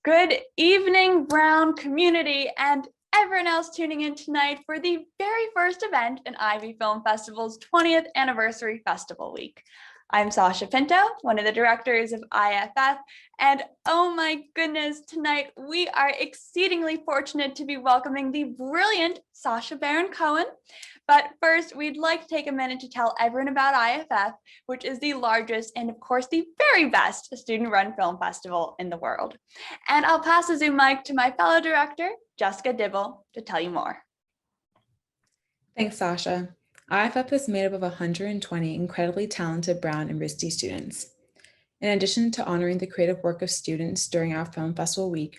Good evening, Brown community, and everyone else tuning in tonight for the very first event in Ivy Film Festival's 20th Anniversary Festival Week. I'm Sasha Pinto, one of the directors of IFF, and oh my goodness, tonight we are exceedingly fortunate to be welcoming the brilliant Sacha Baron Cohen. But first, we'd like to take a minute to tell everyone about IFF, which is the largest and of course the very best student-run film festival in the world. And I'll pass the Zoom mic to my fellow director, Jessica Dibble, to tell you more. Thanks, Sasha. IFF is made up of 120 incredibly talented Brown and RISD students. In addition to honoring the creative work of students during our Film Festival week,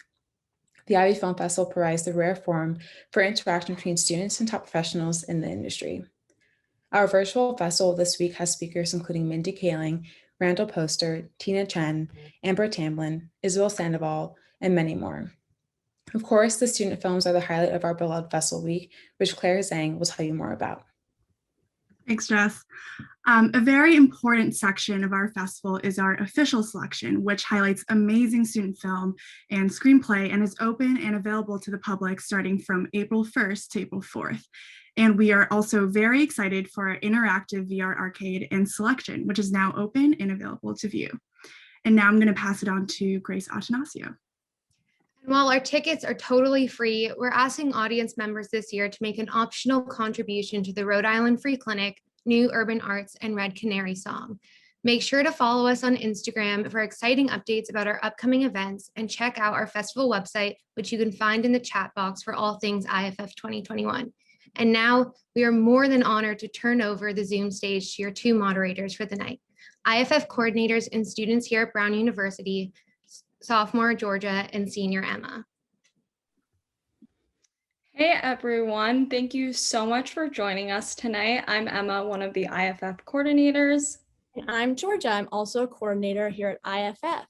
the Ivy Film Festival provides the rare forum for interaction between students and top professionals in the industry. Our virtual festival this week has speakers including Mindy Kaling, Randall Poster, Tina Chen, Amber Tamblyn, Isabel Sandoval, and many more. Of course, the student films are the highlight of our beloved festival week, which Claire Zhang will tell you more about. Thanks, Jess. A very important section of our festival is our official selection, which highlights amazing student film and screenplay and is open and available to the public starting from April 1st to April 4th. And we are also very excited for our interactive VR arcade and selection, which is now open and available to view. And now I'm going to pass it on to Grace Atanasio. And while our tickets are totally free, we're asking audience members this year to make an optional contribution to the Rhode Island Free Clinic, New Urban Arts, and Red Canary Song. Make sure to follow us on Instagram for exciting updates about our upcoming events and check out our festival website, which you can find in the chat box for all things IFF 2021. And now we are more than honored to turn over the Zoom stage to your two moderators for the night, IFF coordinators and students here at Brown University, sophomore Georgia and senior Emma. Hey everyone, thank you so much for joining us tonight. I'm Emma, one of the IFF coordinators. And I'm Georgia, I'm also a coordinator here at IFF.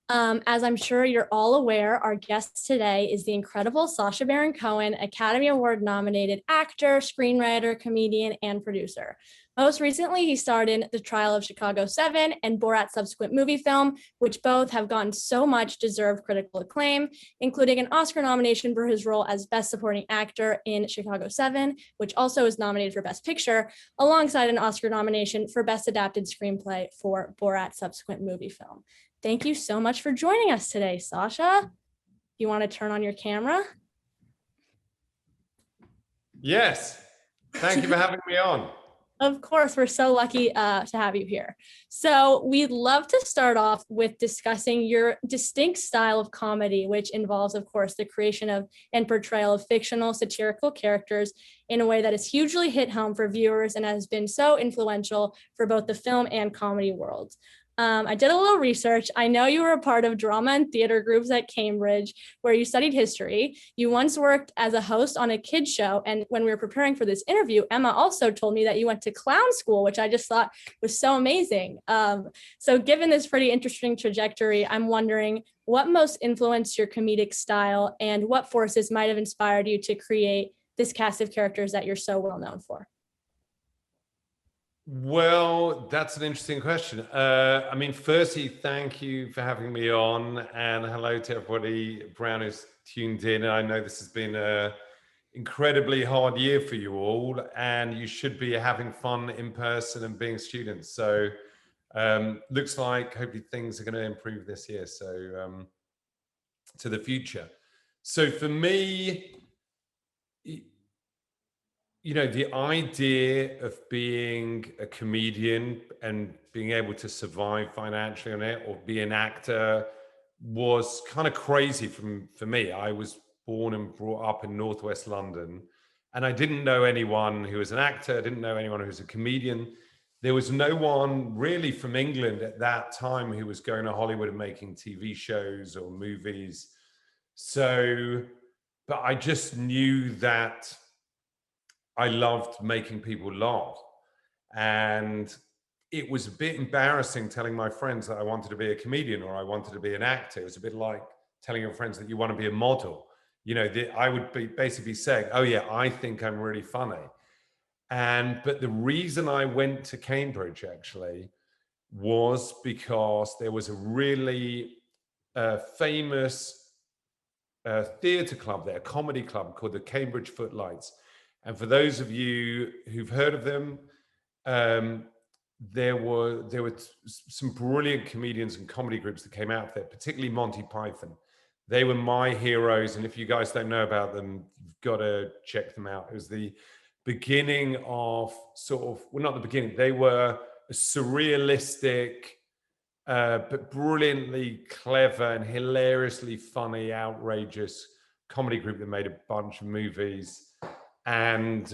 As I'm sure you're all aware, our guest today is the incredible Sacha Baron Cohen, Academy Award nominated actor, screenwriter, comedian, and producer. Most recently, he starred in The Trial of Chicago 7 and Borat Subsequent Movie Film, which both have gotten so much deserved critical acclaim, including an Oscar nomination for his role as Best Supporting Actor in Chicago 7, which also is nominated for Best Picture, alongside an Oscar nomination for Best Adapted Screenplay for Borat Subsequent Movie Film. Thank you so much for joining us today, Sacha. You want to turn on your camera? Yes, thank you for having me on. Of course, we're so lucky to have you here. So we'd love to start off with discussing your distinct style of comedy, which involves, of course, the creation of and portrayal of fictional satirical characters in a way that has hugely hit home for viewers and has been so influential for both the film and comedy worlds. I did a little research. I know you were a part of drama and theater groups at Cambridge, where you studied history. You once worked as a host on a kids show. And when we were preparing for this interview, Emma also told me that you went to clown school, which I just thought was so amazing. So given this pretty interesting trajectory, I'm wondering what most influenced your comedic style and what forces might have inspired you to create this cast of characters that you're so well known for? Well, that's an interesting question. I mean, firstly, thank you for having me on, and hello to everybody Brown who's tuned in. I know this has been an incredibly hard year for you all, and you should be having fun in person and being students. So looks like hopefully things are going to improve this year. So to the future. So for me, you know, the idea of being a comedian and being able to survive financially on it or be an actor was kind of crazy for me. I was born and brought up in Northwest London, and I didn't know anyone who was an actor. I didn't know anyone who was a comedian. There was no one really from England at that time who was going to Hollywood and making TV shows or movies. So, but I just knew that I loved making people laugh. And it was a bit embarrassing telling my friends that I wanted to be a comedian or I wanted to be an actor. It was a bit like telling your friends that you want to be a model. You know, I would be basically saying, oh yeah, I think I'm really funny. But the reason I went to Cambridge actually was because there was a really famous theatre club there, a comedy club called the Cambridge Footlights. And for those of you who've heard of them, there were some brilliant comedians and comedy groups that came out of there, particularly Monty Python. They were my heroes, and if you guys don't know about them, you've got to check them out. It was the beginning of well, not the beginning, they were a surrealistic, but brilliantly clever and hilariously funny, outrageous comedy group that made a bunch of movies. And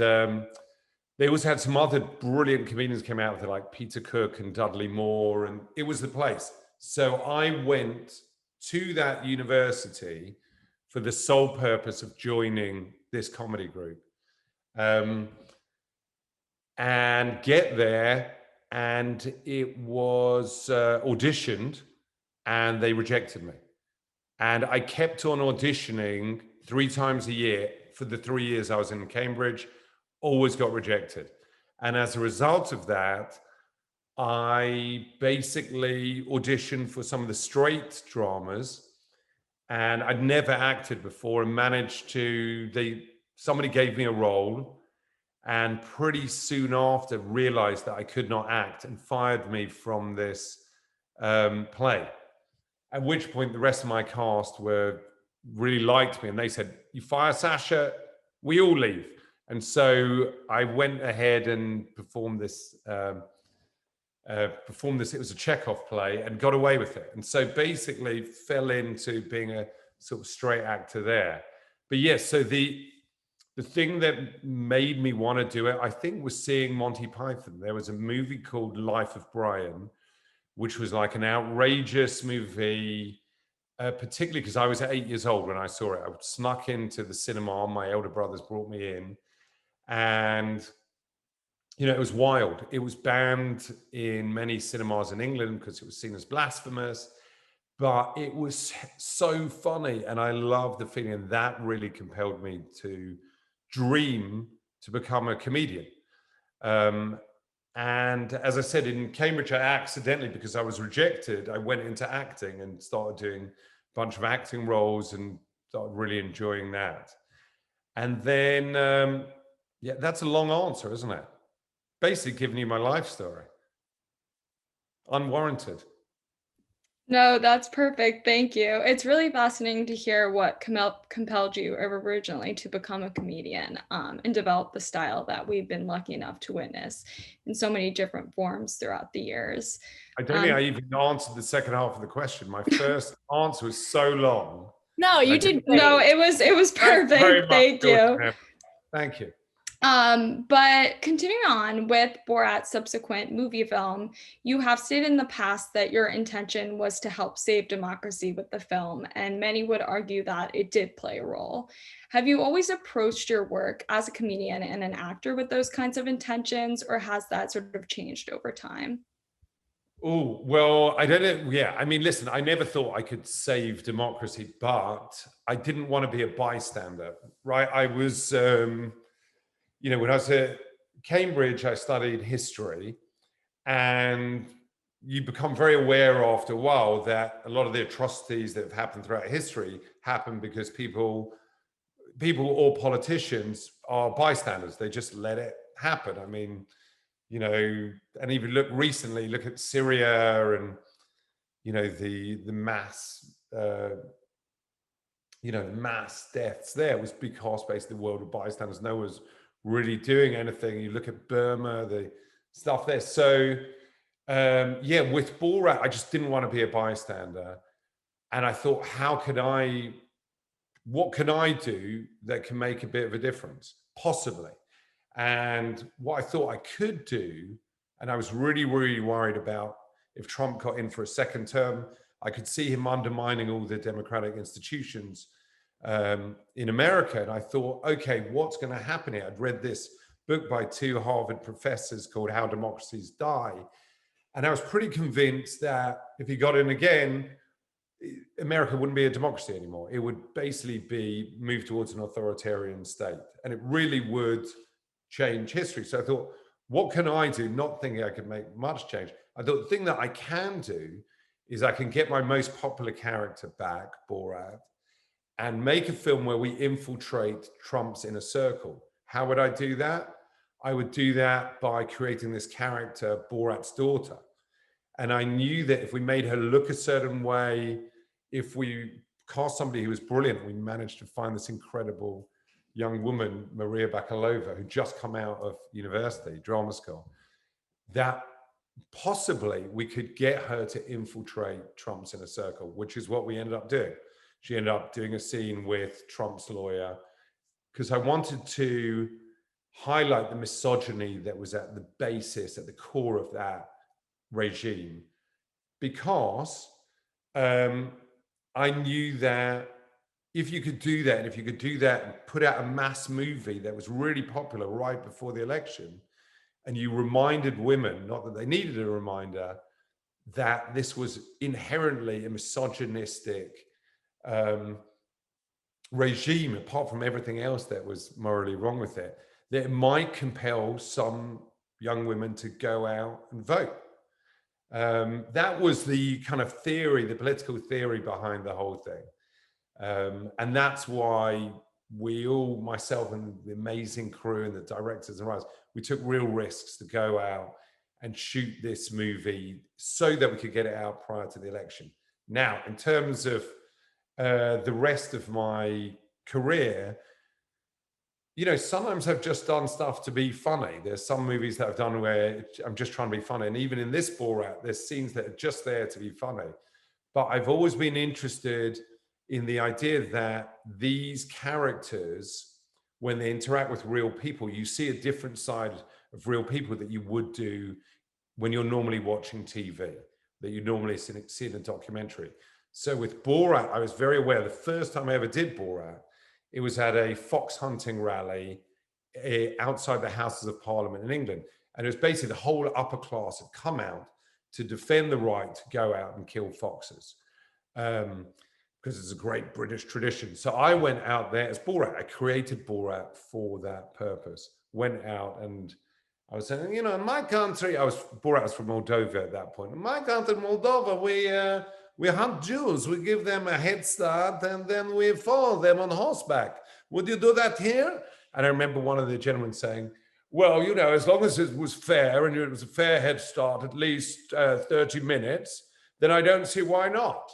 they also had some other brilliant comedians came out there, like Peter Cook and Dudley Moore, and it was the place. So I went to that university for the sole purpose of joining this comedy group. And get there, and it was auditioned, and they rejected me. And I kept on auditioning 3 times a year for the 3 years I was in Cambridge, always got rejected. And as a result of that, I basically auditioned for some of the straight dramas, and I'd never acted before, and managed to, somebody gave me a role, and pretty soon after realized that I could not act and fired me from this play. At which point the rest of my cast really liked me, and they said, "You fire Sacha, we all leave." And so I went ahead and performed this. It was a Chekhov play, and got away with it. And so basically fell into being a sort of straight actor there. But yes, so the thing that made me want to do it, I think, was seeing Monty Python. There was a movie called Life of Brian, which was like an outrageous movie, particularly because I was 8 years old when I saw it. I snuck into the cinema. My elder brothers brought me in, and it was wild. It was banned in many cinemas in England because it was seen as blasphemous, but it was so funny, and I loved the feeling, and that really compelled me to dream to become a comedian. And as I said, in Cambridge, I accidentally, because I was rejected, I went into acting and started doing a bunch of acting roles and started really enjoying that. And then, yeah, that's a long answer, isn't it? Basically giving you my life story. Unwarranted. No, that's perfect. Thank you. It's really fascinating to hear what compelled you originally to become a comedian and develop the style that we've been lucky enough to witness in so many different forms throughout the years. I don't think I even answered the second half of the question. My first answer was so long. No, you did great. No, it was perfect. Thank you. Thank you. But continuing on with Borat's subsequent movie film, you have stated in the past that your intention was to help save democracy with the film, and many would argue that it did play a role. Have you always approached your work as a comedian and an actor with those kinds of intentions, or has that sort of changed over time? Oh, well, I don't know. Yeah, I mean, listen, I never thought I could save democracy, but I didn't want to be a bystander, right? I was... when I was at Cambridge, I studied history, and you become very aware after a while that a lot of the atrocities that have happened throughout history happen because people or politicians are bystanders. They just let it happen. I mean, and even look at Syria and, the mass, mass deaths there was because basically the world of bystanders. No one was really doing anything. You look at Burma, the stuff there. So yeah, with Borat, I just didn't want to be a bystander. And I thought, what can I do that can make a bit of a difference? Possibly. And what I thought I could do, and I was really, really worried about if Trump got in for a second term, I could see him undermining all the democratic institutions in America. And I thought, okay, what's going to happen here? I'd read this book by 2 Harvard professors called How Democracies Die. And I was pretty convinced that if he got in again, America wouldn't be a democracy anymore. It would basically be moved towards an authoritarian state. And it really would change history. So I thought, what can I do? Not thinking I could make much change. I thought the thing that I can do is I can get my most popular character back, Borat, and make a film where we infiltrate Trump's inner circle. How would I do that? I would do that by creating this character, Borat's daughter. And I knew that if we made her look a certain way, if we cast somebody who was brilliant, we managed to find this incredible young woman, Maria Bakalova, who just come out of university, drama school, that possibly we could get her to infiltrate Trump's inner circle, which is what we ended up doing. She ended up doing a scene with Trump's lawyer because I wanted to highlight the misogyny that was at the basis, at the core of that regime, because I knew that if you could do that, and if you could do that and put out a mass movie that was really popular right before the election, and you reminded women, not that they needed a reminder, that this was inherently a misogynistic regime, apart from everything else that was morally wrong with it, that it might compel some young women to go out and vote. That was the kind of theory, the political theory behind the whole thing. And that's why we all, myself and the amazing crew and the directors and writers, we took real risks to go out and shoot this movie so that we could get it out prior to the election. Now, in terms of the rest of my career, you know, sometimes I've just done stuff to be funny. There's some movies that I've done where I'm just trying to be funny. And even in this Borat, there's scenes that are just there to be funny. But I've always been interested in the idea that these characters, when they interact with real people, you see a different side of real people that you would do when you're normally watching TV, that you normally see in a documentary. So with Borat, I was very aware the first time I ever did Borat, it was at a fox hunting rally outside the Houses of Parliament in England. And it was basically the whole upper class had come out to defend the right to go out and kill foxes. Because it's a great British tradition. So I went out there as Borat. I created Borat for that purpose. Went out and I was saying, you know, in my country, Borat was from Moldova at that point. In my country, Moldova, we hunt Jews. We give them a head start and then we follow them on horseback. Would you do that here? And I remember one of the gentlemen saying, well, you know, as long as it was fair and it was a fair head start, at least 30 minutes, then I don't see why not.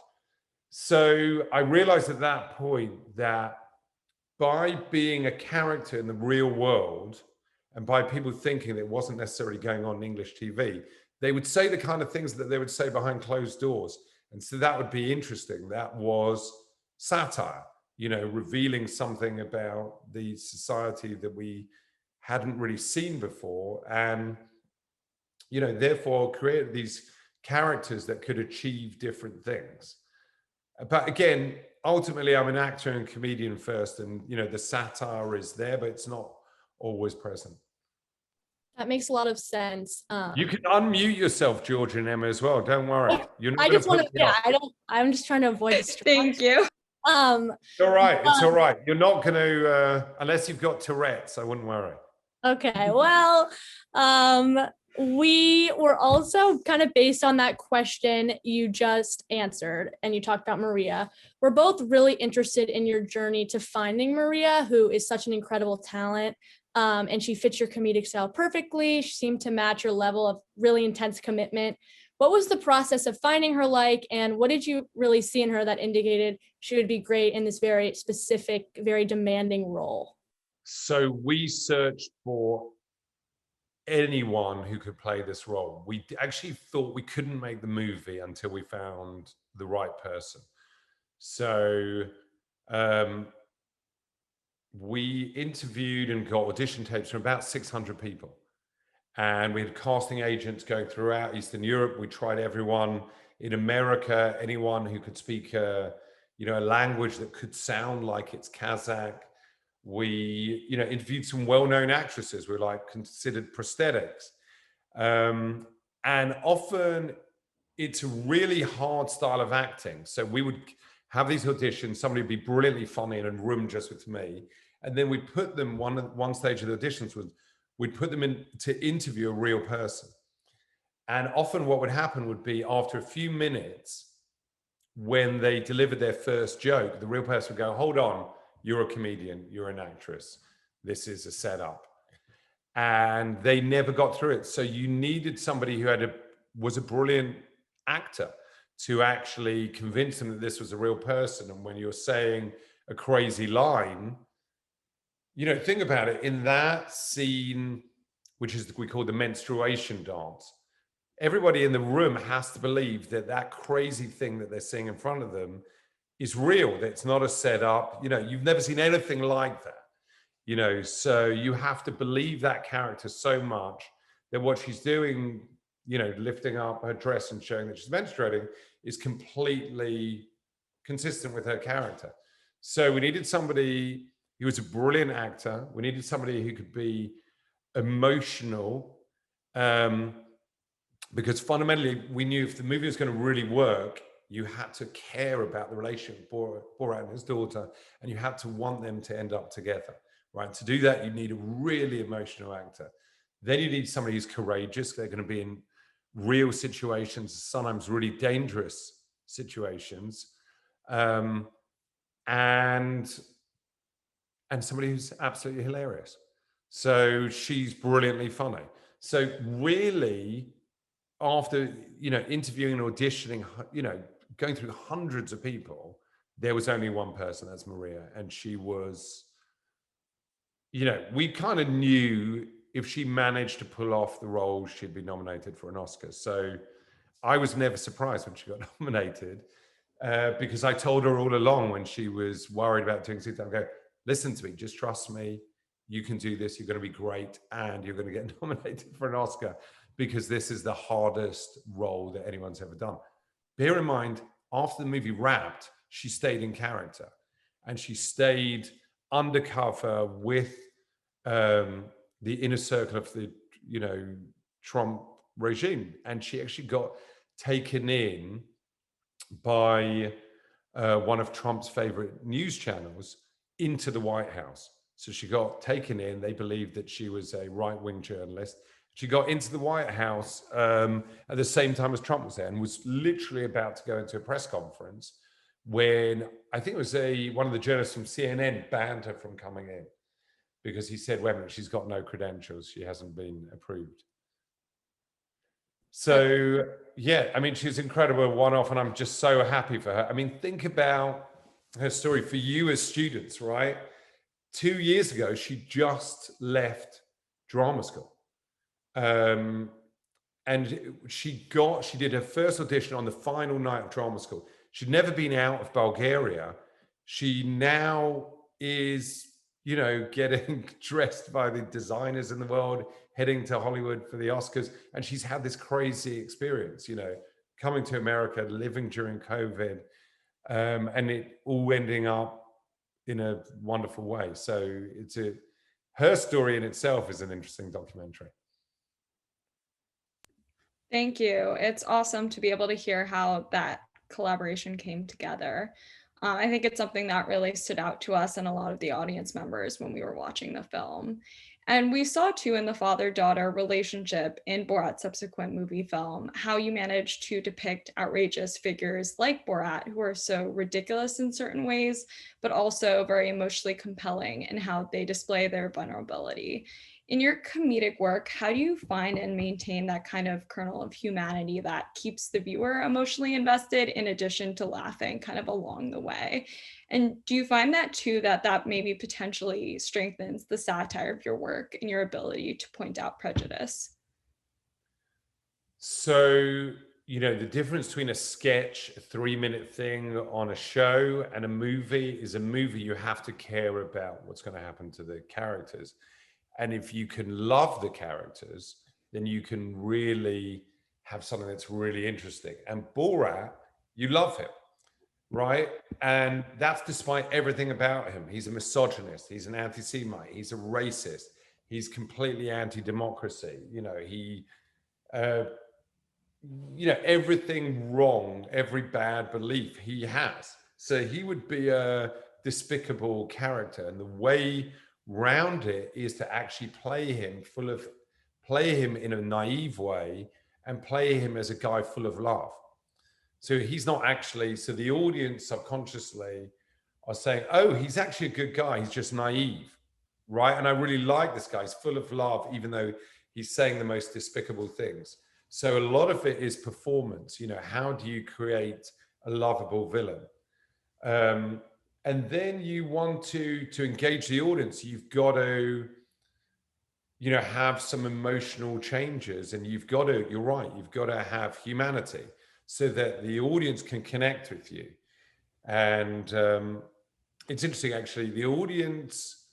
So I realized at that point that by being a character in the real world and by people thinking that it wasn't necessarily going on in English TV, they would say the kind of things that they would say behind closed doors. And so that would be interesting. That was satire, you know, revealing something about the society that we hadn't really seen before. And, you know, therefore create these characters that could achieve different things. But again, ultimately, I'm an actor and comedian first, and you know the satire is there, but it's not always present. That makes a lot of sense. You can unmute yourself, George and Emma, as well. Don't worry. You're not I just want to. Yeah, off. I'm just trying to avoid distraction. Thank you. It's all right. It's all right. You're not going to, unless you've got Tourette's. I wouldn't worry. Okay. Well, we were also kind of based on that question you just answered, and you talked about Maria. We're both really interested in your journey to finding Maria, who is such an incredible talent, and she fits your comedic style perfectly. She seemed to match your level of really intense commitment. What was the process of finding her like, and what did you really see in her that indicated she would be great in this very specific, very demanding role? So we searched for anyone who could play this role. We actually thought we couldn't make the movie until we found the right person. So we interviewed and got audition tapes from about 600 people. And we had casting agents going throughout Eastern Europe. We tried everyone in America, anyone who could speak a language that could sound like it's Kazakh. We, interviewed some well-known actresses. We were considered prosthetics. And often it's a really hard style of acting. So we would have these auditions, somebody would be brilliantly funny in a room just with me. And then we'd put them, one stage of the auditions was, we'd put them in to interview a real person. And often what would happen would be after a few minutes, when they delivered their first joke, the real person would go, hold on, you're a comedian, you're an actress. This is a setup. And they never got through it. So you needed somebody who was a brilliant actor to actually convince them that this was a real person. And when you're saying a crazy line, you know, think about it, in that scene, which is we call the menstruation dance, everybody in the room has to believe that that crazy thing that they're seeing in front of them is real, that it's not a setup. You know, you've never seen anything like that, you know, so you have to believe that character so much that what she's doing, you know, lifting up her dress and showing that she's menstruating is completely consistent with her character. So we needed somebody who was a brilliant actor. We needed somebody who could be emotional, because fundamentally we knew if the movie was going to really work, you had to care about the relationship with Borat and his daughter, and you had to want them to end up together, right? To do that, you need a really emotional actor. Then you need somebody who's courageous. They're going to be in real situations, sometimes really dangerous situations, and somebody who's absolutely hilarious. So she's brilliantly funny. So really, after, you know, interviewing and auditioning, you know, going through hundreds of people, there was only one person, that's Maria. And she was, you know, we kind of knew if she managed to pull off the role, she'd be nominated for an Oscar. So I was never surprised when she got nominated, because I told her all along when she was worried about doing something, I go, listen to me, just trust me. You can do this. You're going to be great. And you're going to get nominated for an Oscar, because this is the hardest role that anyone's ever done. Bear in mind, after the movie wrapped, she stayed in character, and she stayed undercover with the inner circle of the, you know, Trump regime. And she actually got taken in by one of Trump's favorite news channels into the White House. So she got taken in. They believed that she was a right-wing journalist. She got into the White House at the same time as Trump was there, and was literally about to go into a press conference when I think it was one of the journalists from CNN banned her from coming in, because he said, wait a minute, she's got no credentials. She hasn't been approved. So yeah, I mean, she's incredible one-off, and I'm just so happy for her. I mean, think about her story for you as students, right? 2 years ago, she just left drama school. And she did her first audition on the final night of drama school. She'd never been out of Bulgaria. She now is, you know, getting dressed by the designers in the world, heading to Hollywood for the Oscars. And she's had this crazy experience, you know, coming to America, living during COVID, and it all ending up in a wonderful way. So her story in itself is an interesting documentary. Thank you. It's awesome to be able to hear how that collaboration came together. I think it's something that really stood out to us and a lot of the audience members when we were watching the film. And we saw too in the father-daughter relationship in Borat's subsequent movie film, how you managed to depict outrageous figures like Borat, who are so ridiculous in certain ways, but also very emotionally compelling in how they display their vulnerability. In your comedic work, how do you find and maintain that kind of kernel of humanity that keeps the viewer emotionally invested in addition to laughing kind of along the way? And do you find that too, that maybe potentially strengthens the satire of your work and your ability to point out prejudice? So, you know, the difference between a sketch, a 3-minute thing on a show, and a movie is a movie you have to care about what's going to happen to the characters. And if you can love the characters, then you can really have something that's really interesting. And Borat, you love him, right? And that's despite everything about him. He's a misogynist. He's an anti-Semite. He's a racist. He's completely anti-democracy. You know, everything wrong, every bad belief he has. So he would be a despicable character. And the way round it is to actually play him in a naive way and play him as a guy full of love. So he's not actually, so the audience subconsciously are saying, oh, he's actually a good guy, he's just naive, right? And I really like this guy, he's full of love, even though he's saying the most despicable things. So a lot of it is performance, you know, how do you create a lovable villain? And then you want to engage the audience, you've got to, you know, have some emotional changes, and you've got to, you're right, you've got to have humanity so that the audience can connect with you. And it's interesting, actually, the audience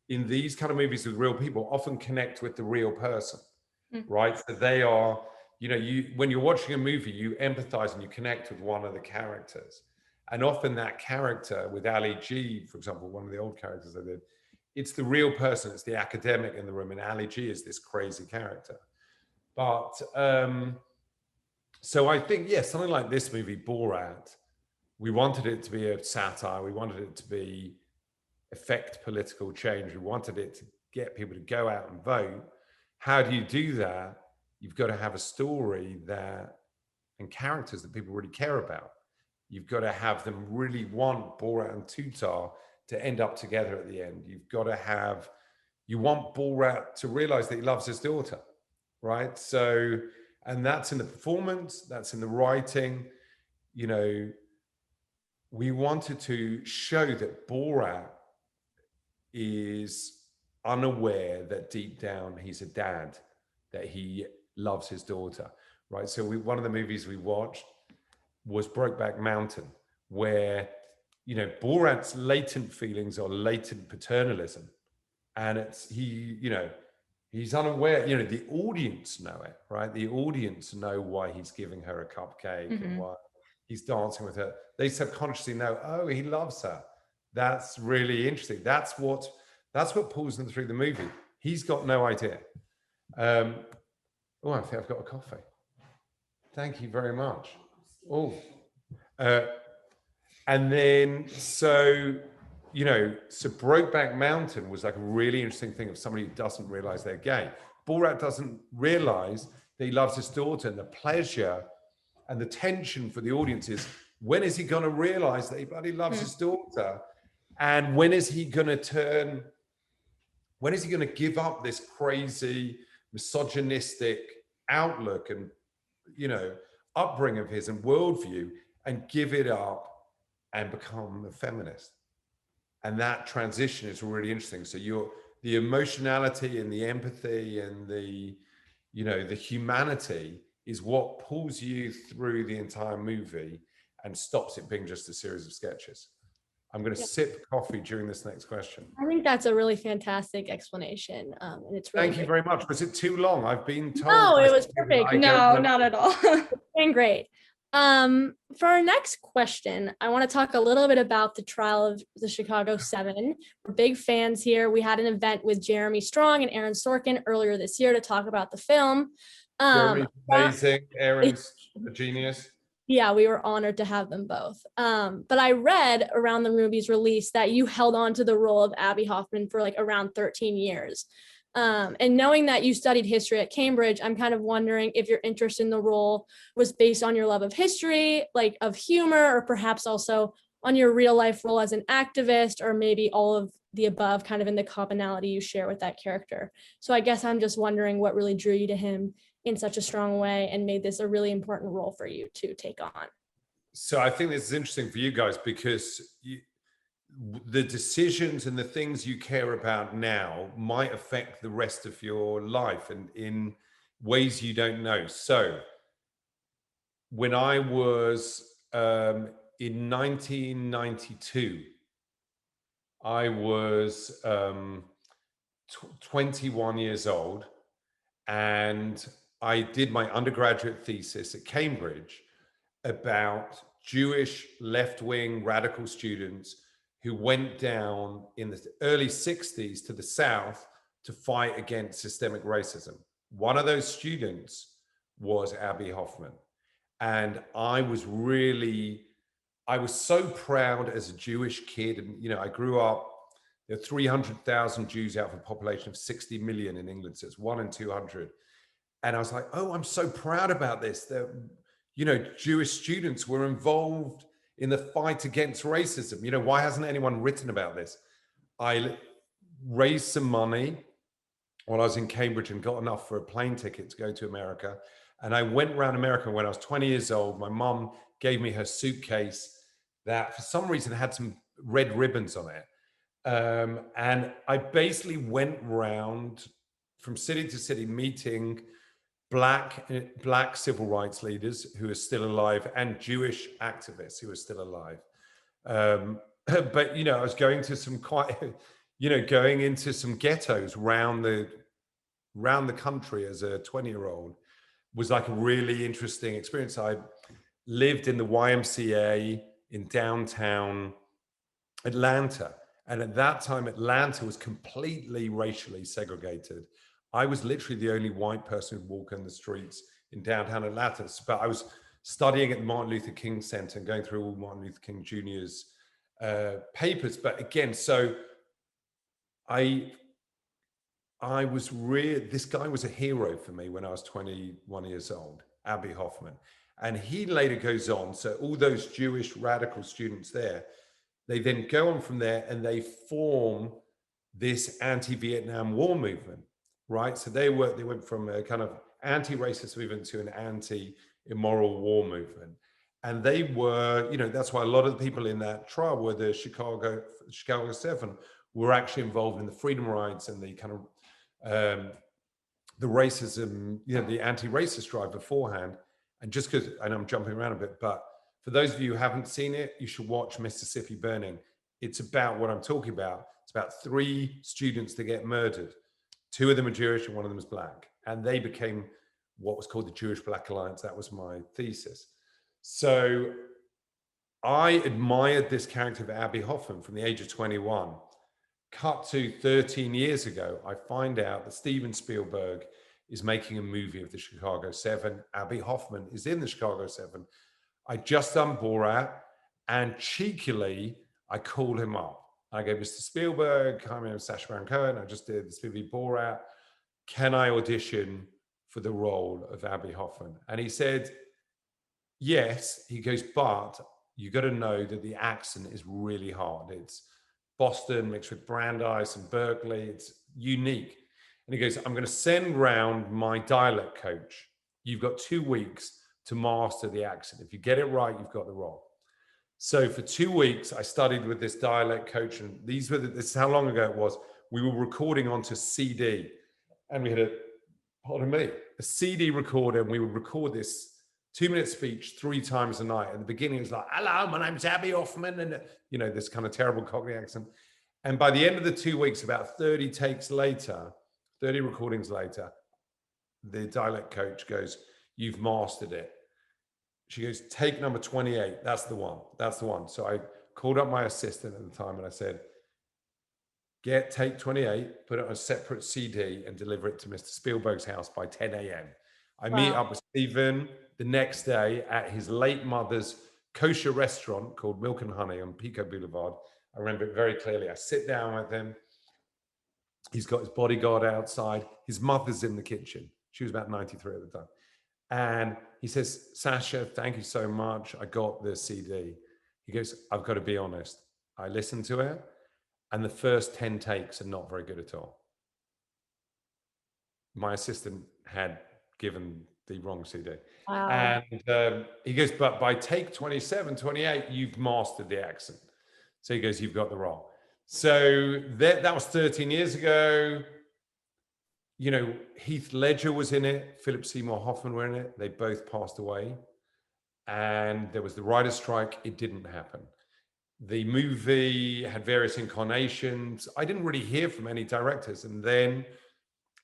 in these kind of movies with real people often connect with the real person, right? So they are, you know, when you're watching a movie, you empathize and you connect with one of the characters. And often that character with Ali G, for example, one of the old characters I did, it's the real person, it's the academic in the room, and Ali G is this crazy character. But so I think, yeah, something like this movie, Borat, we wanted it to be a satire, we wanted it to be affect political change, we wanted it to get people to go out and vote. How do you do that? You've got to have a story that, and characters that people really care about. You've got to have them really want Borat and Tutar to end up together at the end. You've got to have, you want Borat to realize that he loves his daughter, right? So, and that's in the performance, that's in the writing. You know, we wanted to show that Borat is unaware that deep down he's a dad, that he loves his daughter, right? So one of the movies we watched was Brokeback Mountain, where, you know, Borat's latent feelings are latent paternalism. And it's, you know, he's unaware, you know, the audience know it, right? The audience know why he's giving her a cupcake and why he's dancing with her. They subconsciously know, oh, he loves her. That's really interesting. That's what pulls them through the movie. He's got no idea. Oh, I think I've got a coffee. Thank you very much. Oh, and then, so, you know, so Brokeback Mountain was like a really interesting thing of somebody who doesn't realize they're gay. Borat doesn't realize that he loves his daughter, and the pleasure and the tension for the audience is, when is he going to realize that he bloody loves his daughter? And when is he going to turn, when is he going to give up this crazy misogynistic outlook and, you know, upbringing of his and worldview, and give it up and become a feminist? And that transition is really interesting. So the emotionality and the empathy and the, you know, the humanity is what pulls you through the entire movie and stops it being just a series of sketches. I'm going to sip coffee during this next question. I think that's a really fantastic explanation. And it's really Thank you very much. Was it too long? I've been told. No, it was perfect. No, not at all. It's been great. For our next question, I want to talk a little bit about the trial of the Chicago 7. We're big fans here. We had an event with Jeremy Strong and Erran Sorkin earlier this year to talk about the film. Jeremy's amazing. Erran's a genius. Yeah, we were honored to have them both. But I read around the movie's release that you held on to the role of Abbie Hoffman for like around 13 years. And knowing that you studied history at Cambridge, I'm kind of wondering if your interest in the role was based on your love of history, like of humor, or perhaps also on your real life role as an activist, or maybe all of the above, kind of in the commonality you share with that character. So I guess I'm just wondering what really drew you to him in such a strong way and made this a really important role for you to take on. So I think this is interesting for you guys, because the decisions and the things you care about now might affect the rest of your life and in ways you don't know. So when I was in 1992, I was 21 years old, and I did my undergraduate thesis at Cambridge about Jewish left-wing radical students who went down in the early 60s to the South to fight against systemic racism. One of those students was Abbie Hoffman. And I was so proud as a Jewish kid. And, you know, I grew up, there are 300,000 Jews out of a population of 60 million in England. So it's 1 in 200. And I was like, oh, I'm so proud about this. That, Jewish students were involved in the fight against racism. Why hasn't anyone written about this? I raised some money while I was in Cambridge and got enough for a plane ticket to go to America. And I went around America when I was 20 years old. My mom gave me her suitcase that for some reason had some red ribbons on it. And I basically went around from city to city meeting black civil rights leaders who are still alive and Jewish activists who are still alive. But I was going to some going into some ghettos around the country as a 20-year-old was like a really interesting experience. I lived in the YMCA in downtown Atlanta. And at that time, Atlanta was completely racially segregated. I was literally the only white person who'd walk on the streets in downtown Atlanta. But I was studying at the Martin Luther King Center and going through all Martin Luther King Jr.'s papers. But again, so I was this guy was a hero for me when I was 21 years old, Abbie Hoffman. And he later goes on, so all those Jewish radical students there, they then go on from there and they form this anti-Vietnam War movement, right? So they went from a kind of anti-racist movement to an anti-immoral war movement. And they were, that's why a lot of the people in that trial were the Chicago 7 were actually involved in the freedom rides and the kind of the racism, the anti-racist drive beforehand. And just because, and I'm jumping around a bit, but for those of you who haven't seen it, you should watch Mississippi Burning. It's about what I'm talking about. It's about 3 students that get murdered. 2 of them are Jewish and 1 of them is black. And they became what was called the Jewish Black Alliance. That was my thesis. So I admired this character of Abbie Hoffman from the age of 21. Cut to 13 years ago, I find out that Steven Spielberg is making a movie of the Chicago 7. Abbie Hoffman is in the Chicago 7. I just done Borat, and cheekily, I called him up. I go, Mr. Spielberg, hi, my name is Sacha Baron Cohen. I just did this movie Borat. Can I audition for the role of Abbie Hoffman? And he said, yes. He goes, but you got to know that the accent is really hard. It's Boston mixed with Brandeis and Berkeley. It's unique. And he goes, I'm going to send round my dialect coach. You've got 2 weeks to master the accent. If you get it right, you've got the role. So for 2 weeks, I studied with this dialect coach. And this is how long ago it was. We were recording onto CD. And we had a CD recorder. And we would record this 2-minute speech 3 times a night. At the beginning, it was like, hello, my name's Abbie Hoffman. And, this kind of terrible Cockney accent. And by the end of the 2 weeks, about 30 takes later, 30 recordings later, the dialect coach goes, you've mastered it. She goes, take number 28. That's the one. That's the one. So I called up my assistant at the time and I said, take 28, put it on a separate CD and deliver it to Mr. Spielberg's house by 10 a.m. I meet up with Steven the next day at his late mother's kosher restaurant called Milk and Honey on Pico Boulevard. I remember it very clearly. I sit down with him. He's got his bodyguard outside. His mother's in the kitchen. She was about 93 at the time. And he says, Sacha, thank you so much. I got the CD. He goes, I've got to be honest. I listened to it and the first 10 takes are not very good at all. My assistant had given the wrong CD. Wow. And he goes, but by take 27, 28, you've mastered the accent. So he goes, you've got the role. So that was 13 years ago. Heath Ledger was in it. Philip Seymour Hoffman were in it. They both passed away. And there was the writer's strike. It didn't happen. The movie had various incarnations. I didn't really hear from any directors. And then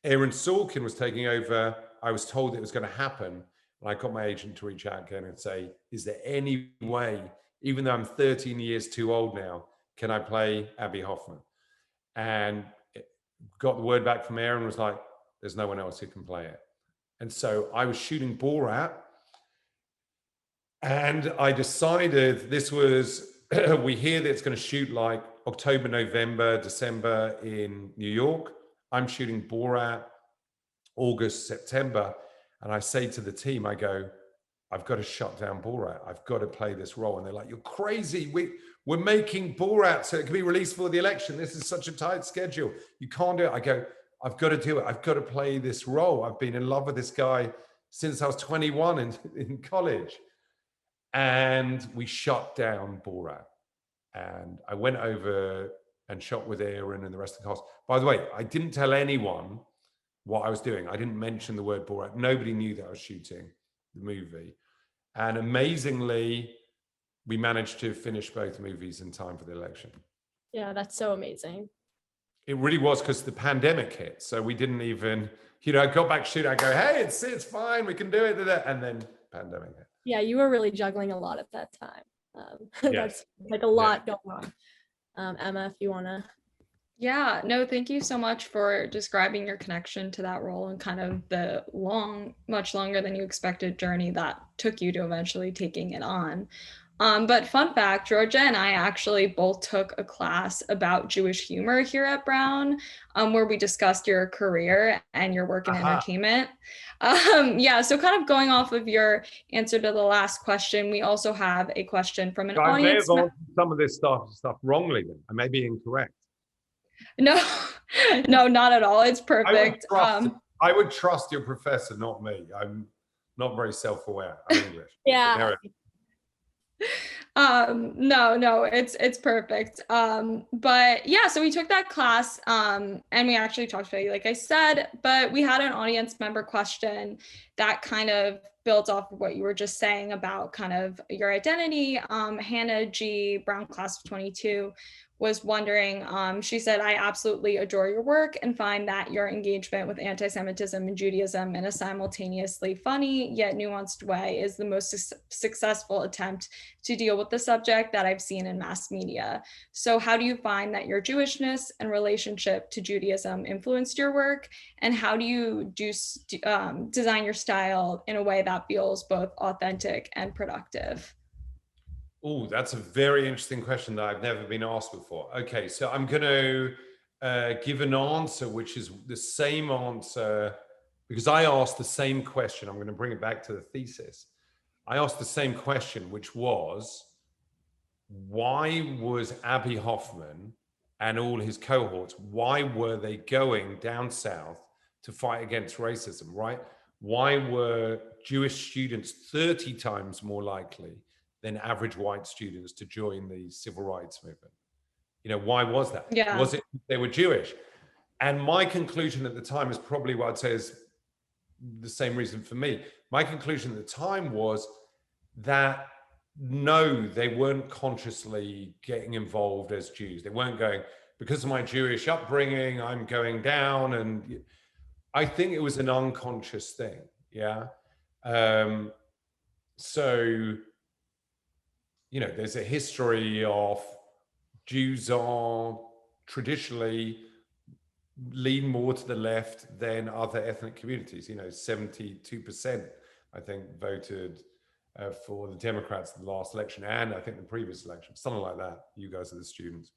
Erran Sorkin was taking over. I was told it was going to happen. And I got my agent to reach out again and say, is there any way, even though I'm 13 years too old now, can I play Abbie Hoffman? And got the word back from Erran, was like, there's no one else who can play it. And so I was shooting Borat. And I decided we hear that it's going to shoot like October, November, December in New York. I'm shooting Borat August, September. And I say to the team, I go, I've got to shut down Borat. I've got to play this role. And they're like, you're crazy. We're making Borat so it can be released for the election. This is such a tight schedule. You can't do it. I go, I've got to do it. I've got to play this role. I've been in love with this guy since I was 21 in college. And we shut down Borat. And I went over and shot with Erran and the rest of the cast. By the way, I didn't tell anyone what I was doing. I didn't mention the word Borat. Nobody knew that I was shooting the movie. And amazingly, we managed to finish both movies in time for the election. Yeah, that's so amazing. It really was, because the pandemic hit. So we didn't even, I got back shooting. I go, hey, it's fine. We can do it. And then pandemic hit. Yeah, you were really juggling a lot at that time. That's like a lot going on. Emma, if you want to. Yeah, no, thank you so much for describing your connection to that role and kind of the much longer than you expected journey that took you to eventually taking it on. But fun fact, Georgia and I actually both took a class about Jewish humor here at Brown, where we discussed your career and your work in entertainment. So kind of going off of your answer to the last question, we also have a question from an audience. I may have answered some of this stuff wrongly. Then I may be incorrect. No, not at all. It's perfect. I would trust your professor, not me. I'm not very self-aware. I'm English. Yeah. No, it's perfect. But yeah, so we took that class, and we actually talked about you, like I said, but we had an audience member question that kind of built off of what you were just saying about kind of your identity. Hannah G, Brown class of 22, was wondering, she said, I absolutely adore your work and find that your engagement with anti-Semitism and Judaism in a simultaneously funny yet nuanced way is the most successful attempt to deal with the subject that I've seen in mass media. So how do you find that your Jewishness and relationship to Judaism influenced your work? And how do you design your style in a way that feels both authentic and productive? Oh, that's a very interesting question that I've never been asked before. Okay, so I'm going to give an answer, which is the same answer, because I asked the same question. I'm going to bring it back to the thesis. I asked the same question, which was, why was Abbie Hoffman and all his cohorts, why were they going down south to fight against racism, right? Why were Jewish students 30 times more likely than average white students to join the civil rights movement? Why was that? Yeah. Was it they were Jewish? And my conclusion at the time is probably what I'd say is the same reason for me. My conclusion at the time was that no, they weren't consciously getting involved as Jews. They weren't going, because of my Jewish upbringing, I'm going down. And I think it was an unconscious thing. Yeah. So, there's a history of Jews are traditionally lean more to the left than other ethnic communities. 72%, I think, voted for the Democrats in the last election, and I think the previous election, something like that. You guys are the students.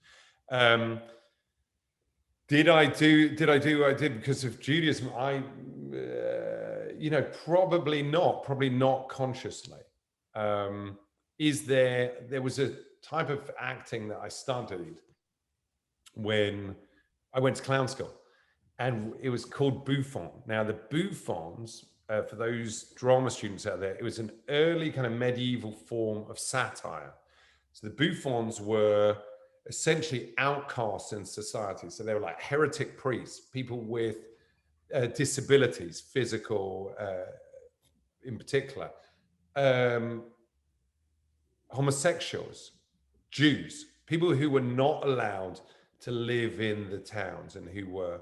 Did I do what I did because of Judaism? Probably not consciously. There was a type of acting that I studied when I went to clown school, and it was called bouffon. Now, the bouffons, for those drama students out there, it was an early kind of medieval form of satire. So the bouffons were essentially outcasts in society. So they were like heretic priests, people with disabilities, physical in particular, homosexuals, Jews, people who were not allowed to live in the towns and who were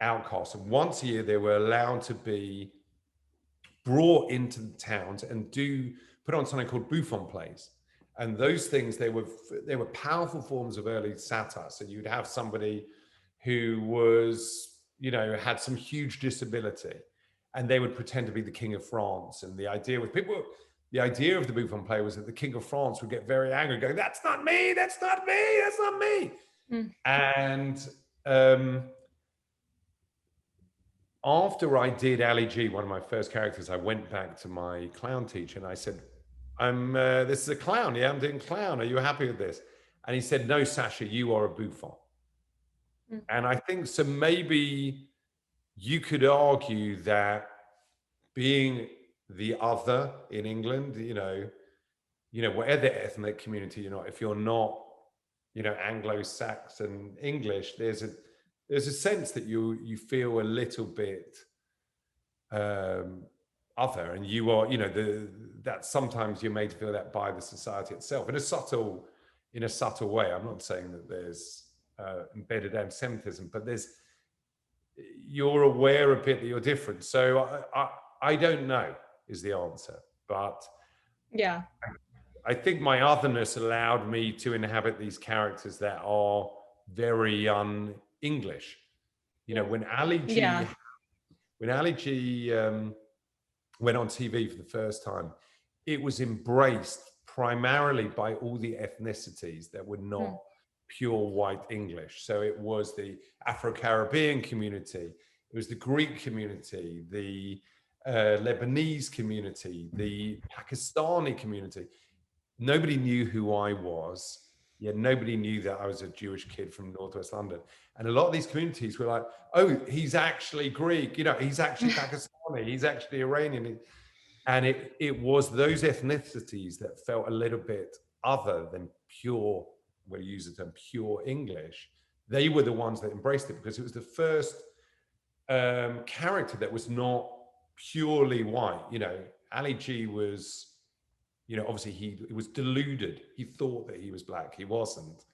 outcasts. And once a year, they were allowed to be brought into the towns and put on something called bouffon plays. And those things, they were powerful forms of early satire. So you'd have somebody who was, had some huge disability, and they would pretend to be the King of France. And the idea of the bouffon play was that the King of France would get very angry, going, "That's not me, that's not me, that's not me." Mm. And after I did Ali G, one of my first characters, I went back to my clown teacher and I said, this is a clown. Yeah, I'm doing clown. Are you happy with this? And he said, no, Sacha, you are a bouffon. And I think so maybe you could argue that being the other in England, whatever ethnic community you're not, if you're not, Anglo-Saxon English, there's a sense that you feel a little bit other, and you are, that sometimes you're made to feel that by the society itself in a subtle way. I'm not saying that there's embedded anti-Semitism, but you're aware a bit that you're different. So I don't know is the answer, but yeah, I think my otherness allowed me to inhabit these characters that are very un-English. When Ali G went on TV for the first time, it was embraced primarily by all the ethnicities that were not pure white English. So it was the Afro-Caribbean community, it was the Greek community, the Lebanese community, the Pakistani community. Nobody knew who I was. Yeah, nobody knew that I was a Jewish kid from Northwest London. And a lot of these communities were like, oh, he's actually Greek, he's actually Pakistani, he's actually Iranian. And it was those ethnicities that felt a little bit other than pure, we'll use the term pure English. They were the ones that embraced it because it was the first character that was not purely white. Ali G was, obviously he was deluded. He thought that he was black. He wasn't.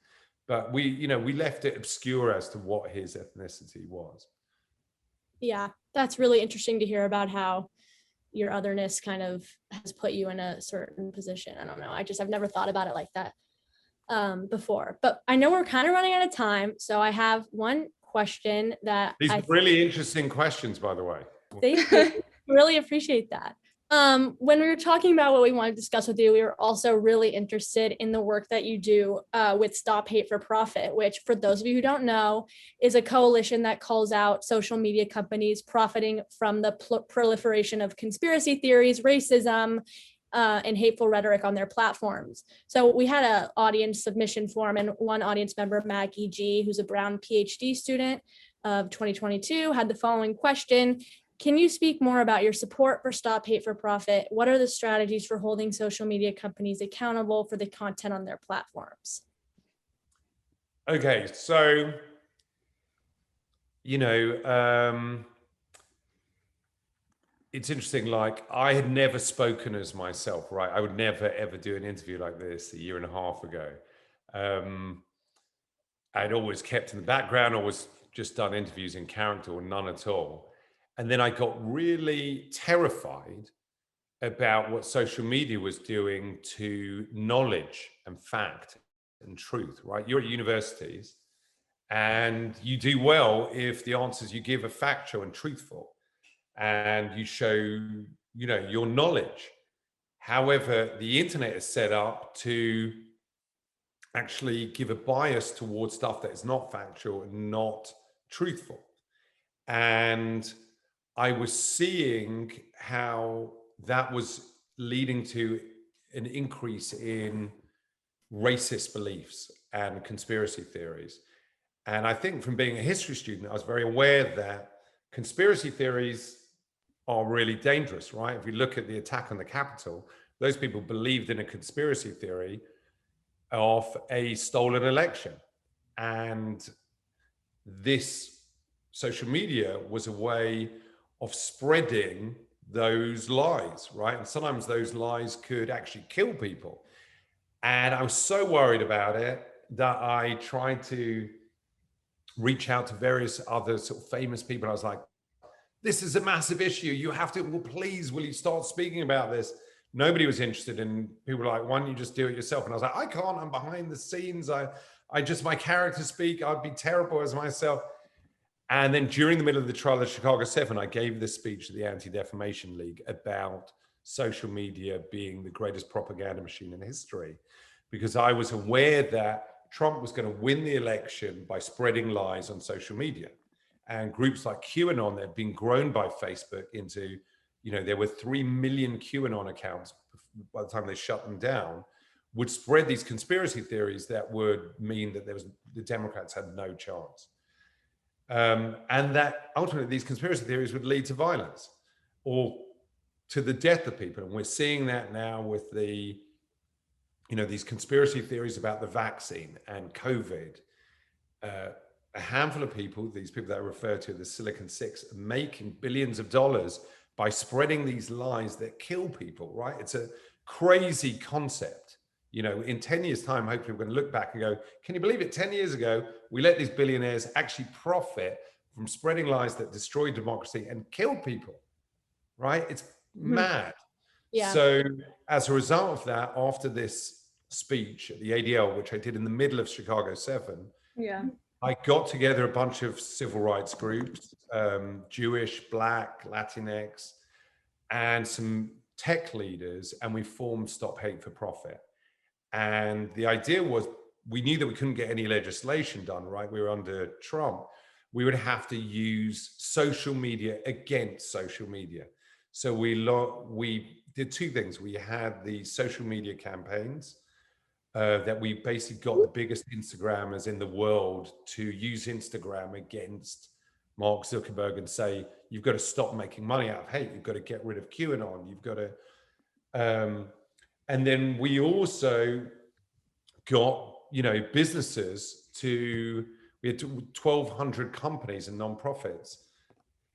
But we left it obscure as to what his ethnicity was. Yeah, that's really interesting to hear about how your otherness kind of has put you in a certain position. I don't know. I've never thought about it like that before. But I know we're kind of running out of time. So I have one question that These are really interesting questions, by the way. Thank you. Really appreciate that. When we were talking about what we want to discuss with you, we were also really interested in the work that you do with Stop Hate for Profit, which, for those of you who don't know, is a coalition that calls out social media companies profiting from the proliferation of conspiracy theories, racism, and hateful rhetoric on their platforms. So we had an audience submission form, and one audience member, Maggie G, who's a Brown PhD student of 2022, had the following question. Can you speak more about your support for Stop Hate for Profit? What are the strategies for holding social media companies accountable for the content on their platforms? Okay, so, it's interesting, like I had never spoken as myself, right? I would never, ever do an interview like this a year and a half ago. I'd always kept in the background, always just done interviews in character or none at all. And then I got really terrified about what social media was doing to knowledge and fact and truth, right? You're at universities and you do well if the answers you give are factual and truthful and you show, your knowledge. However, the internet is set up to actually give a bias towards stuff that is not factual and not truthful. And I was seeing how that was leading to an increase in racist beliefs and conspiracy theories. And I think from being a history student, I was very aware that conspiracy theories are really dangerous, right? If we look at the attack on the Capitol, those people believed in a conspiracy theory of a stolen election. And this social media was a way of spreading those lies, right? And sometimes those lies could actually kill people. And I was so worried about it that I tried to reach out to various other sort of famous people. I was like, this is a massive issue. You have to, well, please, will you start speaking about this? Nobody was interested, and people were like, why don't you just do it yourself? And I was like, I can't, I'm behind the scenes. My characters speak, I'd be terrible as myself. And then during the middle of the trial of Chicago 7, I gave this speech to the Anti-Defamation League about social media being the greatest propaganda machine in history, because I was aware that Trump was going to win the election by spreading lies on social media. and groups like QAnon that have been grown by Facebook into, there were 3 million QAnon accounts by the time they shut them down, would spread these conspiracy theories that would mean that the Democrats had no chance. And that ultimately these conspiracy theories would lead to violence or to the death of people. And we're seeing that now with these conspiracy theories about the vaccine and COVID. A handful of people, these people that I refer to, the Silicon Six, are making billions of dollars by spreading these lies that kill people, right? It's a crazy concept. In 10 years' time, hopefully we're going to look back and go, can you believe it? 10 years ago, we let these billionaires actually profit from spreading lies that destroy democracy and kill people, right? It's mad. Yeah. So as a result of that, after this speech at the ADL, which I did in the middle of Chicago 7, I got together a bunch of civil rights groups, Jewish, Black, Latinx, and some tech leaders, and we formed Stop Hate for Profit. And the idea was, we knew that we couldn't get any legislation done, right? We were under Trump. We would have to use social media against social media. So we did two things. We had the social media campaigns that we basically got the biggest Instagrammers in the world to use Instagram against Mark Zuckerberg and say, you've got to stop making money out of hate. You've got to get rid of QAnon. You've got to... And then we also got, businesses we had 1,200 companies and nonprofits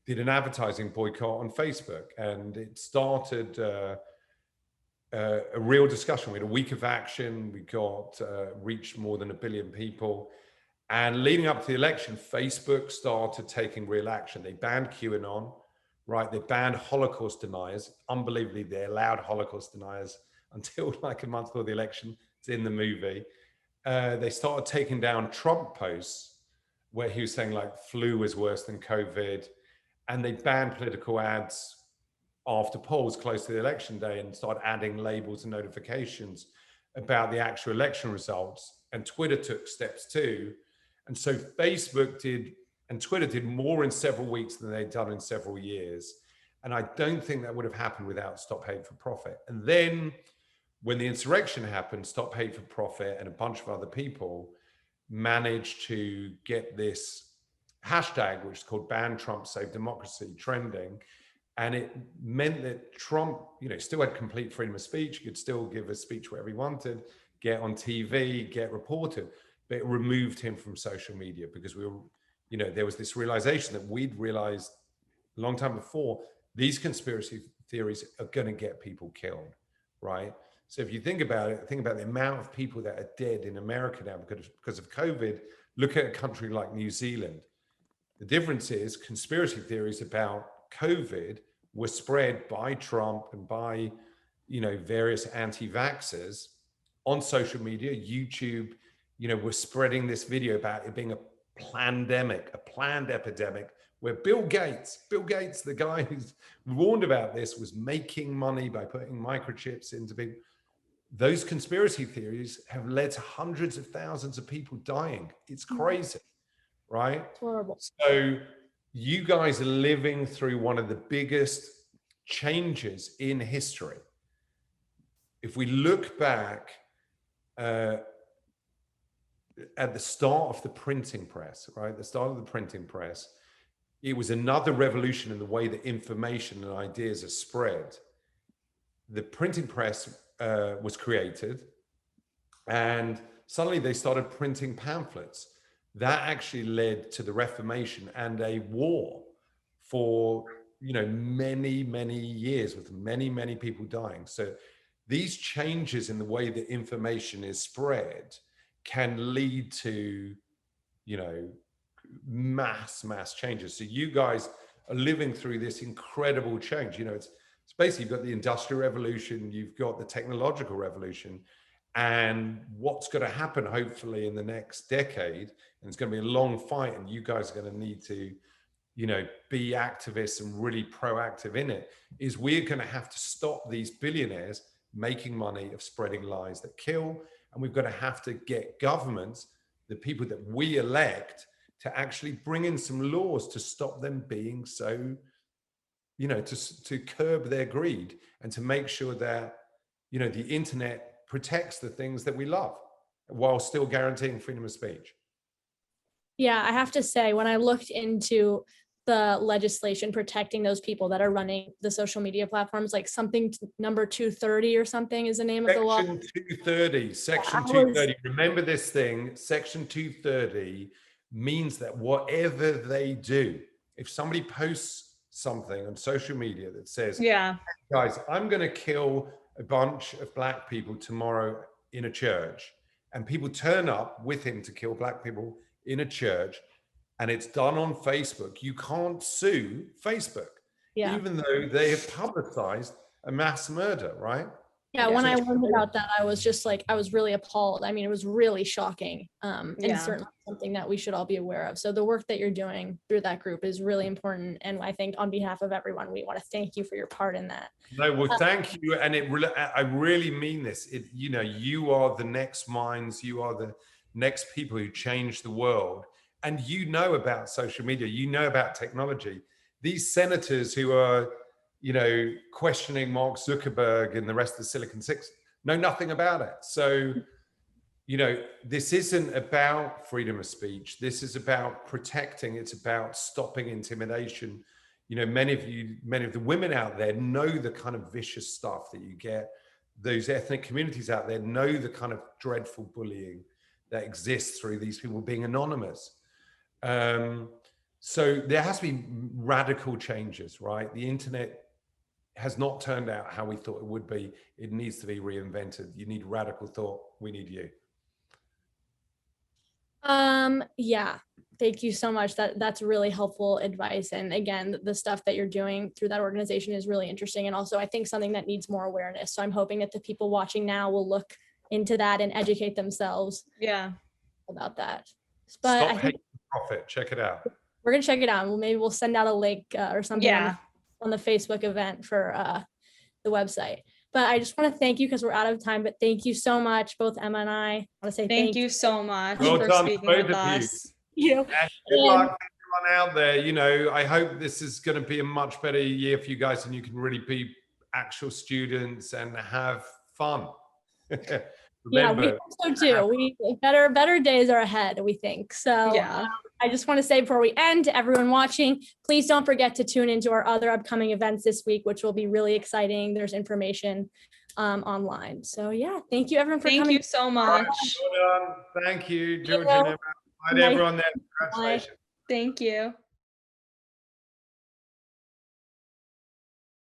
did an advertising boycott on Facebook. And it started a real discussion. We had a week of action. We got reached more than 1 billion people. And leading up to the election, Facebook started taking real action. They banned QAnon, right? They banned Holocaust deniers. Unbelievably, they allowed Holocaust deniers until like a month before the election. It's in the movie. They started taking down Trump posts where he was saying like flu was worse than COVID. And they banned political ads after polls close to the election day and started adding labels and notifications about the actual election results. And Twitter took steps too. And so Facebook did, and Twitter did more in several weeks than they'd done in several years. And I don't think that would have happened without Stop Hate for Profit. And then when the insurrection happened, Stop Hate for Profit and a bunch of other people managed to get this hashtag, which is called Ban Trump Save Democracy, trending. And it meant that Trump, still had complete freedom of speech. He could still give a speech wherever he wanted, get on TV, get reported, but it removed him from social media because we were, there was this realization that we'd realized a long time before, these conspiracy theories are going to get people killed, right? So if you think about it, think about the amount of people that are dead in America now because of COVID. Look at a country like New Zealand. The difference is conspiracy theories about COVID were spread by Trump and by, various anti-vaxxers on social media. YouTube, we're spreading this video about it being a pandemic, a planned epidemic, where Bill Gates, the guy who's warned about this, was making money by putting microchips into people. Those conspiracy theories have led to hundreds of thousands of people dying. It's crazy, right? It's horrible. So you guys are living through one of the biggest changes in history. If we look back at the start of the printing press, right? The start of the printing press, it was another revolution in the way that information and ideas are spread. The printing press was created, and suddenly they started printing pamphlets. That actually led to the Reformation and a war for many, many years with many, many people dying. So these changes in the way that information is spread can lead to mass changes. So you guys are living through this incredible change. It's basically, you've got the Industrial Revolution, you've got the technological revolution, and what's going to happen hopefully in the next decade, and it's going to be a long fight, and you guys are going to need to be activists and really proactive in it, is we're going to have to stop these billionaires making money of spreading lies that kill. And we've got to have to get governments, the people that we elect, to actually bring in some laws to stop them being so, to curb their greed and to make sure that, the internet protects the things that we love while still guaranteeing freedom of speech. Yeah, I have to say, when I looked into the legislation protecting those people that are running the social media platforms, like something number 230 or something is the name of the law. Section 230, Section 230. Remember this thing, Section 230 means that whatever they do, if somebody posts something on social media that says, Yeah, guys, I'm going to kill a bunch of black people tomorrow in a church, and people turn up with him to kill black people in a church, and it's done on Facebook, you can't sue Facebook, even though they have publicized a mass murder, right? Yeah, when I learned about that, I was just like, I was really appalled. I mean, it was really shocking, and certainly something that we should all be aware of. So the work that you're doing through that group is really important. And I think on behalf of everyone, we want to thank you for your part in that. No, well, thank you. And I really mean this. You are the next minds, you are the next people who change the world. And you know about social media, you know about technology. These senators who are, questioning Mark Zuckerberg and the rest of the Silicon Six know nothing about it. So, this isn't about freedom of speech. This is about protecting. It's about stopping intimidation. Many of the women out there know the kind of vicious stuff that you get. Those ethnic communities out there know the kind of dreadful bullying that exists through these people being anonymous. So there has to be radical changes, right? The internet has not turned out how we thought it would be. It needs to be reinvented. You need radical thought. We need you. Yeah, thank you so much. That's really helpful advice. And again, the stuff that you're doing through that organization is really interesting. And also I think something that needs more awareness. So I'm hoping that the people watching now will look into that and educate themselves about that. But Stop I think Hating Profit. Check it out. we're gonna check it out. Maybe we'll send out a link or something on the Facebook event for the website. But I just want to thank you because we're out of time. But thank you so much, both Emma and I want to say thank you so much well for done, speaking both with of you. us. You. And good luck to everyone out there. I hope this is going to be a much better year for you guys, and you can really be actual students and have fun. Yeah, we also do. Better days are ahead, we think. So I just want to say before we end, to everyone watching, please don't forget to tune into our other upcoming events this week, which will be really exciting. There's information online. So yeah, thank you everyone for coming. Thank you so much. Well done. Thank you, George and Emma. Bye to everyone there. Congratulations. Thank you.